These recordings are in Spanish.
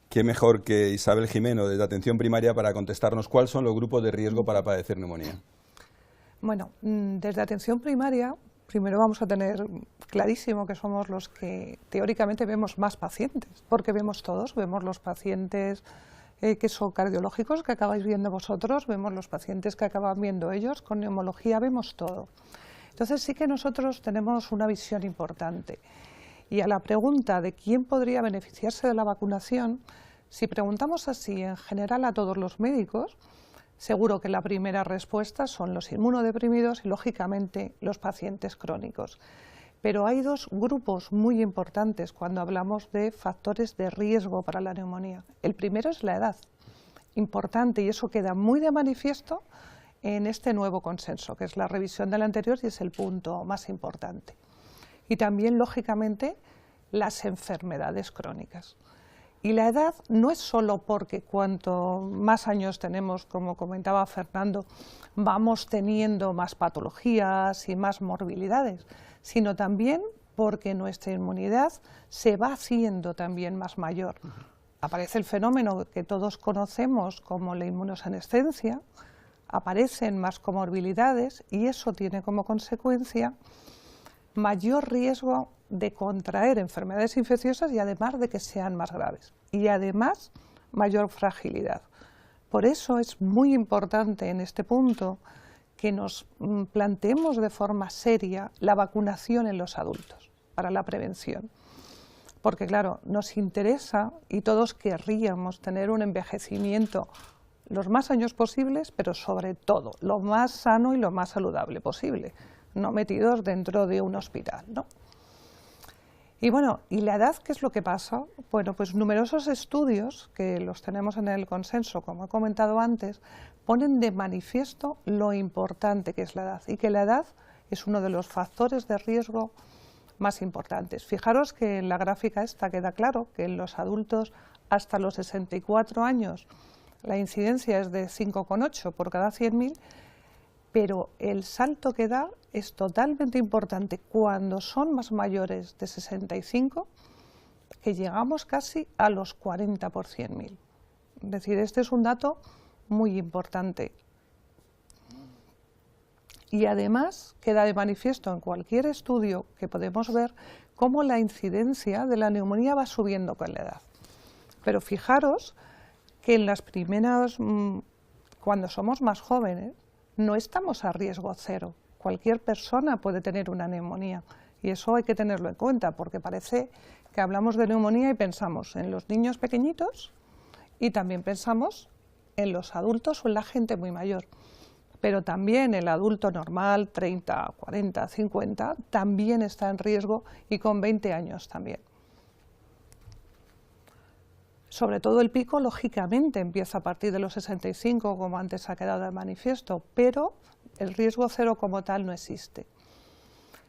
qué mejor que Isabel Jimeno, de Atención Primaria, para contestarnos cuáles son los grupos de riesgo para padecer neumonía. Bueno, desde Atención Primaria, primero vamos a tener clarísimo que somos los que teóricamente vemos más pacientes, porque vemos todos, vemos los pacientes que son cardiológicos, que acabáis viendo vosotros, vemos los pacientes que acaban viendo ellos, con neumología vemos todo. Entonces sí que nosotros tenemos una visión importante. Y a la pregunta de quién podría beneficiarse de la vacunación, si preguntamos así en general a todos los médicos, seguro que la primera respuesta son los inmunodeprimidos y, lógicamente, los pacientes crónicos. Pero hay dos grupos muy importantes cuando hablamos de factores de riesgo para la neumonía. El primero es la edad, importante, y eso queda muy de manifiesto en este nuevo consenso, que es la revisión del anterior y es el punto más importante. Y también, lógicamente, las enfermedades crónicas. Y la edad no es solo porque cuanto más años tenemos, como comentaba Fernando, vamos teniendo más patologías y más morbilidades, sino también porque nuestra inmunidad se va haciendo también más mayor. Aparece el fenómeno que todos conocemos como la inmunosenescencia, aparecen más comorbilidades y eso tiene como consecuencia mayor riesgo de contraer enfermedades infecciosas y además de que sean más graves y además mayor fragilidad. Por eso es muy importante en este punto que nos planteemos de forma seria la vacunación en los adultos para la prevención. Porque claro, nos interesa y todos querríamos tener un envejecimiento los más años posibles, pero sobre todo lo más sano y lo más saludable posible, no metidos dentro de un hospital, ¿no? Y bueno, ¿y la edad qué es lo que pasa? Bueno, pues numerosos estudios, que los tenemos en el consenso, como he comentado antes, ponen de manifiesto lo importante que es la edad y que la edad es uno de los factores de riesgo más importantes. Fijaros que en la gráfica esta queda claro que en los adultos hasta los 64 años la incidencia es de 5,8 por cada 100.000, pero el salto que da es totalmente importante cuando son más mayores de 65, que llegamos casi a los 40 por 100.000. Es decir, este es un dato muy importante. Y además queda de manifiesto en cualquier estudio que podemos ver cómo la incidencia de la neumonía va subiendo con la edad. Pero fijaros que en las primeras, cuando somos más jóvenes, no estamos a riesgo cero. Cualquier persona puede tener una neumonía y eso hay que tenerlo en cuenta porque parece que hablamos de neumonía y pensamos en los niños pequeñitos y también pensamos en los adultos o en la gente muy mayor. Pero también el adulto normal, 30, 40, 50, también está en riesgo y con 20 años también. Sobre todo el pico, lógicamente, empieza a partir de los 65, como antes ha quedado de manifiesto, pero el riesgo cero como tal no existe.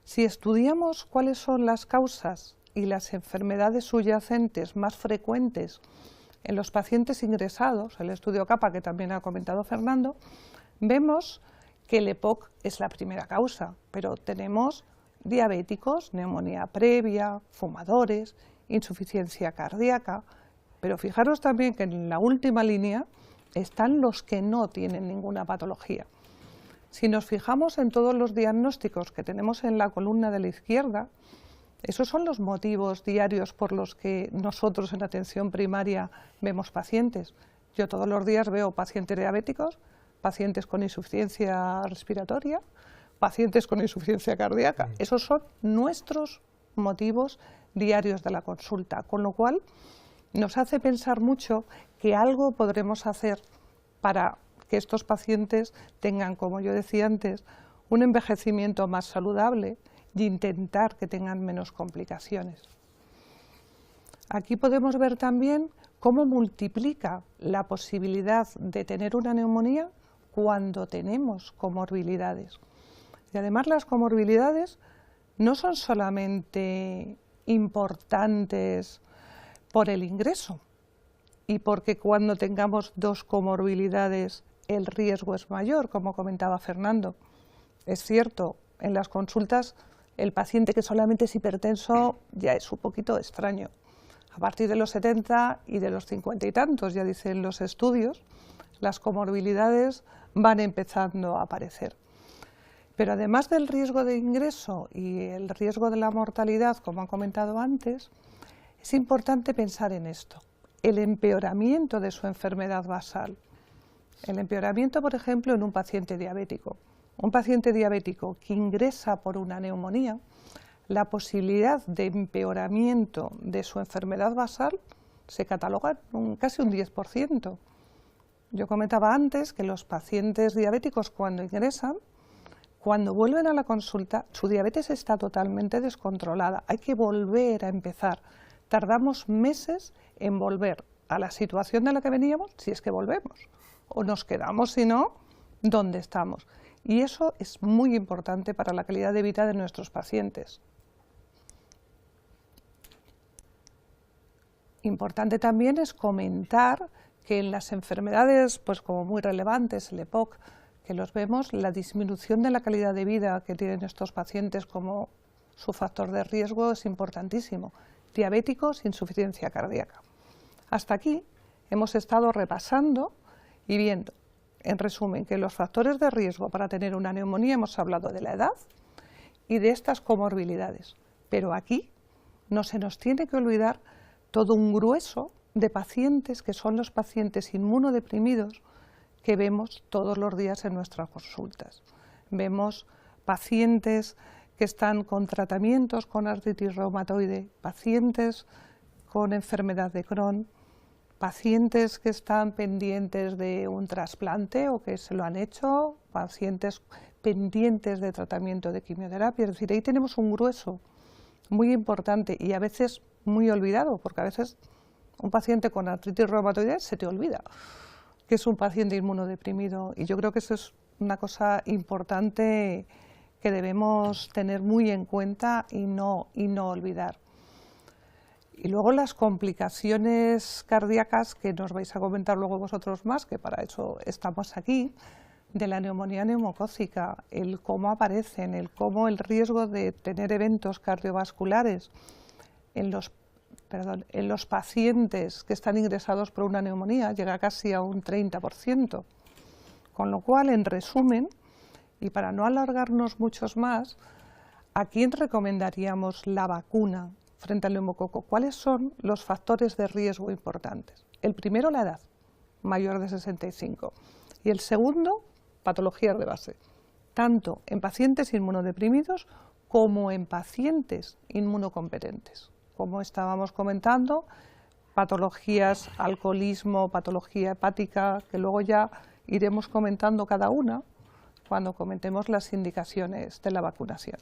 Si estudiamos cuáles son las causas y las enfermedades subyacentes más frecuentes en los pacientes ingresados, el estudio CAPA que también ha comentado Fernando, vemos que el EPOC es la primera causa, pero tenemos diabéticos, neumonía previa, fumadores, insuficiencia cardíaca. Pero fijaros también que en la última línea están los que no tienen ninguna patología. Si nos fijamos en todos los diagnósticos que tenemos en la columna de la izquierda, esos son los motivos diarios por los que nosotros en atención primaria vemos pacientes. Yo todos los días veo pacientes diabéticos, pacientes con insuficiencia respiratoria, pacientes con insuficiencia cardíaca. Esos son nuestros motivos diarios de la consulta, con lo cual nos hace pensar mucho que algo podremos hacer para que estos pacientes tengan, como yo decía antes, un envejecimiento más saludable y intentar que tengan menos complicaciones. Aquí podemos ver también cómo multiplica la posibilidad de tener una neumonía cuando tenemos comorbilidades. Y además las comorbilidades no son solamente importantes por el ingreso y porque cuando tengamos dos comorbilidades el riesgo es mayor, como comentaba Fernando. Es cierto, en las consultas el paciente que solamente es hipertenso ya es un poquito extraño. A partir de los 70 y de los 50 y tantos, ya dicen los estudios, las comorbilidades van empezando a aparecer. Pero además del riesgo de ingreso y el riesgo de la mortalidad, como han comentado antes, es importante pensar en esto, el empeoramiento de su enfermedad basal. El empeoramiento, por ejemplo, en un paciente diabético. Un paciente diabético que ingresa por una neumonía, la posibilidad de empeoramiento de su enfermedad basal se cataloga en casi un 10%. Yo comentaba antes que los pacientes diabéticos cuando ingresan, cuando vuelven a la consulta, su diabetes está totalmente descontrolada. Hay que volver a empezar. Tardamos meses en volver a la situación de la que veníamos, si es que volvemos, o nos quedamos, si no, donde estamos. Y eso es muy importante para la calidad de vida de nuestros pacientes. Importante también es comentar que en las enfermedades, pues como muy relevantes, el EPOC, que los vemos, la disminución de la calidad de vida que tienen estos pacientes como su factor de riesgo es importantísimo. Diabéticos, insuficiencia cardíaca. Hasta aquí hemos estado repasando y viendo, en resumen, que los factores de riesgo para tener una neumonía hemos hablado de la edad y de estas comorbilidades. Pero aquí no se nos tiene que olvidar todo un grueso de pacientes que son los pacientes inmunodeprimidos que vemos todos los días en nuestras consultas. Vemos pacientes que están con tratamientos con artritis reumatoide, pacientes con enfermedad de Crohn, pacientes que están pendientes de un trasplante o que se lo han hecho, pacientes pendientes de tratamiento de quimioterapia. Es decir, ahí tenemos un grueso muy importante y a veces muy olvidado, porque a veces un paciente con artritis reumatoide se te olvida que es un paciente inmunodeprimido, y yo creo que eso es una cosa importante que debemos tener muy en cuenta y no olvidar. Y luego las complicaciones cardíacas, que nos vais a comentar luego vosotros más, que para eso estamos aquí, de la neumonía neumocócica, el cómo aparecen, el cómo el riesgo de tener eventos cardiovasculares en los pacientes que están ingresados por una neumonía llega casi a un 30%. Con lo cual, en resumen, y para no alargarnos muchos más, ¿a quién recomendaríamos la vacuna frente al neumococo? ¿Cuáles son los factores de riesgo importantes? El primero, la edad, mayor de 65. Y el segundo, patologías de base, tanto en pacientes inmunodeprimidos como en pacientes inmunocompetentes. Como estábamos comentando, patologías, alcoholismo, patología hepática, que luego ya iremos comentando cada una cuando comentemos las indicaciones de la vacunación.